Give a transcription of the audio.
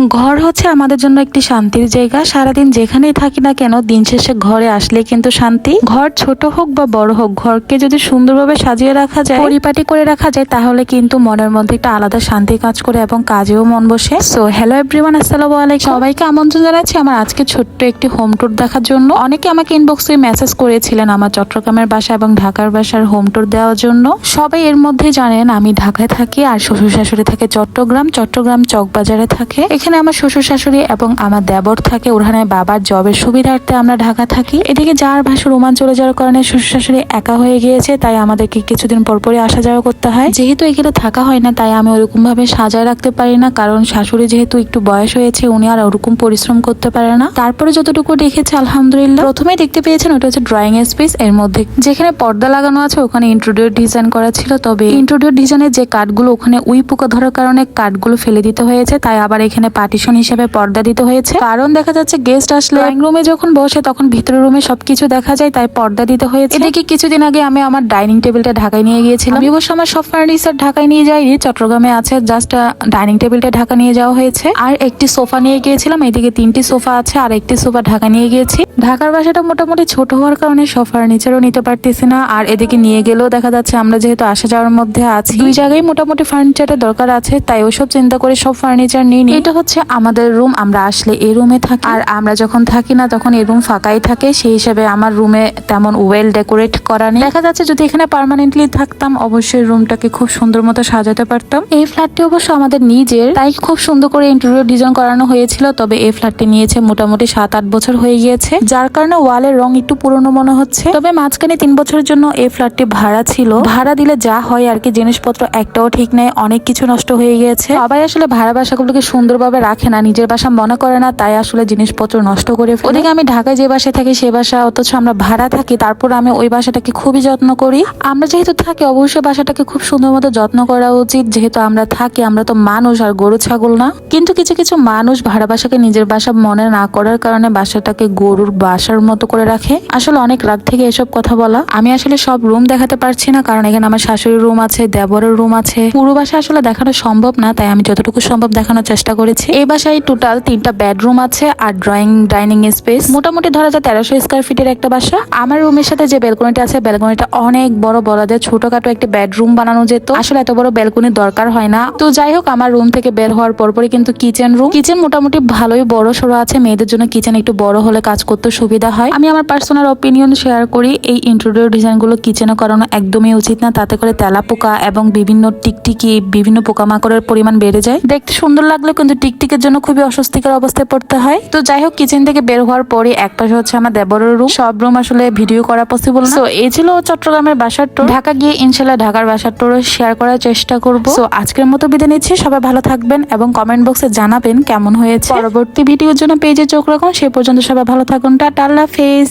ঘর হচ্ছে আমাদের জন্য একটি শান্তির জায়গা। সারাদিন যেখানেই থাকি না কেন, দিন শেষে ঘরে আসলে কিন্তু শান্তি। ঘর ছোট হোক বা বড় হোক, ঘরকে যদি সুন্দরভাবে সাজিয়ে রাখা যায়, পরিপাটি করে রাখা যায়, তাহলে কিন্তু মনের মধ্যে একটা আলাদা শান্তি কাজ করে এবং কাজেও মন বসে। সো হ্যালো এভরিওয়ান, আসসালামু আলাইকুম। সবাইকে আমন্ত্রণ জানাচ্ছি আমার আজকে ছোট্ট একটি হোম ট্যুর দেখার জন্য। অনেকে আমাকে ইনবক্সে মেসেজ করেছিলেন আমার চট্টগ্রামের বাসা এবং ঢাকার বাসার হোম ট্যুর দেওয়ার জন্য। সবাই এর মধ্যে জানেন আমি ঢাকায় থাকি আর শ্বশুর শাশুড়ি থাকে চট্টগ্রাম চকবাজারে থাকে। এখানে আমার শ্বশুর শাশুড়ি এবং আমার দেবর থাকে। ওখানে বাবার জবের সুবিধার্থে আমরা ঢাকা থাকি। এদিকে যার ভাষা রোমান চলে যাওয়ার কারণে শ্বশুর শাশুড়ি একা হয়ে গিয়েছে, তাই আমাদেরকে কিছুদিন পরপরই আসা যাওয়া করতে হয়। যেহেতু এখানে থাকা হয় না, তাই আমি ওরকম ভাবে সাজায় রাখতে পারি না, কারণ শাশুড়ি যেহেতু একটু বয়স হয়েছে, উনি আর ওরকম পরিশ্রম করতে পারে না। তারপরে যতটুকু দেখেছি আলহামদুলিল্লাহ। প্রথমেই দেখতে পেয়েছেন ওটা হচ্ছে ড্রয়িং স্পেস। এর মধ্যে যেখানে পর্দা লাগানো আছে ওখানে ইন্টেরিয়র ডিজাইন করা ছিল, তবে ইন্টেরিয়র ডিজাইনের যে কাঠগুলো ওখানে উই পোকা ধরার কারণে কাঠগুলো ফেলে দিতে হয়েছে, তাই আবার এখানে পার্টিশন হিসেবে পর্দা দিতে হয়েছে। কারণ দেখা যাচ্ছে গেস্ট আসলে ড্রয়িং রুমে যখন বসে তখন ভিতরের রুমে সবকিছু দেখা যায়, তাই পর্দা দিতে হয়েছে। এদিকে কিছুদিন আগে আমি আমার ডাইনিং টেবিলটা ঢাকায় নিয়ে গিয়েছিলাম। আমি অবশ্য আমার সব ফার্নিচার ঢাকায় নিয়ে যাইনি, চট্টগ্রামে আছে, জাস্ট ডাইনিং টেবিলটা ঢাকা নিয়ে যাওয়া হয়েছে। আর একটি সোফা নিয়ে গিয়েছিলাম। এদিকে 3টি সোফা আছে আর একটি সোফা ঢাকা নিয়ে গিয়েছি। ঢাকার বাসাটা মোটামুটি ছোট হওয়ার কারণে সব ফার্নিচারও নিতে পারতেছি না, আর এদিকে নিয়ে গেলেও দেখা যাচ্ছে আমরা যেহেতু আসা যাওয়ার মধ্যে আছি, দুই জায়গায় মোটামুটি ফার্নিচারের দরকার আছে, তাই ওসব চিন্তা করে সব ফার্নিচার নিয়ে নিই। এটা হচ্ছে আমাদের রুম, আমরা আসলে এই রুমে থাকি, আর আমরা যখন থাকি না তখন এই রুম ফাঁকাই থাকে। সেই হিসাবে আমার রুমে তেমন ওয়েল ডেকোরেট করা নেই। দেখা যাচ্ছে যদি এখানে পার্মানেন্টলি থাকতাম অবশ্যই রুমটাকে খুব সুন্দর মতো সাজাতে পারতাম। এই ফ্ল্যাটটি অবশ্য আমাদের নিজের, তাই খুব সুন্দর করে ইন্টেরিয়র ডিজাইন করানো হয়েছিল। তবে এই ফ্ল্যাটটি নিয়েছে মোটামুটি 7-8 বছর হয়ে গিয়েছে, যার কারণে ওয়ালের রং একটু পুরনো মনে হচ্ছে। তবে মাঝখানে 3 বছরের জন্য এই ফ্ল্যাটটি ভাড়া ছিল। ভাড়া দিলে যা হয় আর কি, জিনিসপত্র একটাও ঠিক নেই, অনেক কিছু নষ্ট হয়ে গিয়েছে। সবাই আসলে ভাড়া বাসাগুলোকে সুন্দরভাবে রাখে না, নিজের বাসা মনে করে না, তাই আসলে জিনিসপত্র নষ্ট করে ফেলে। ওদিকে আমি ঢাকায় যে বাসায় থাকি সে বাসা, অথচ আমরা ভাড়া থাকি, তারপর আমি ওই বাসাটাকে খুবই যত্ন করি। আমরা যেহেতু থাকি অবশ্যই বাসাটাকে খুব সুন্দর মতো যত্ন করা উচিত, যেহেতু আমরা থাকি, আমরা তো মানুষ আর গরু ছাগল না। কিন্তু কিছু কিছু মানুষ ভাড়া বাসাকে নিজের বাসা মনে না করার কারণে বাসাটাকে গরুর বাসার মতো করে রাখে। আসলে অনেক রাগ থেকে এসব কথা বলা। আমি আসলে সব রুম দেখাতে পারছি না, কারণ এখানে আমার শাশুড়ির রুম আছে, দেবরের রুম আছে, পুরো বাসা আসলে দেখানো সম্ভব না, তাই আমি যতটুকু সম্ভব দেখানোর চেষ্টা করেছি। এই বাসায় টোটাল 3টা বেডরুম আছে আর ডাইনিং স্পেস। মোটামুটি ধরা যায় 1300 স্কয়ার ফিটের একটা বাসা। আমার রুমের সাথে যে ব্যালকনিটা আছে, ব্যালকনিটা অনেক বড়, বলা যায় ছোটখাটো একটা বেডরুম বানানো যেত। আসলে এত বড় ব্যালকনির দরকার হয় না। তো যাই হোক, আমার রুম থেকে বের হওয়ার পরপরই কিন্তু কিচেন মোটামুটি ভালোই বড় সড়ো আছে। মেয়েদের জন্য কিচেন একটু বড় হলে কাজ করতে সুবিধা হয়। আমি আমার পার্সোনাল অপিনিয়ন শেয়ার করি, এই ইন্টেরিয়র ডিজাইন গুলো কিচেনে করানো একদমই উচিত না, তাতে করে তেলাপোকা এবং বিভিন্ন টিকটিকি, বিভিন্ন পোকামাকড়ের পরিমাণ বেড়ে যায়। দেখতে সুন্দর লাগলে কিন্তু টিকটিকের জন্য খুবই অস্বস্তিকর অবস্থায় পড়তে হয়। তো যাই হোক, কিচেন থেকে বের হওয়ার পরে এক পাশে হচ্ছে আমার দেবরের রুম। সব রুম আসলে ভিডিও করা পসিবল না। তো এই ছিল চট্টগ্রামের বাসার ট্যুর। ঢাকা গিয়ে ইনশাল্লাহ ঢাকার বাসার ট্যুর শেয়ার করার চেষ্টা করব। তো আজকের মতো বিদায় নিচ্ছি, সবাই ভালো থাকবেন এবং কমেন্ট বক্সে জানাবেন কেমন হয়েছে। পরবর্তী ভিডিওর জন্য পেজে চোখ রাখুন। সে পর্যন্ত সবাই ভালো থাকুন। টাটা, আল্লাহ হাফেজ।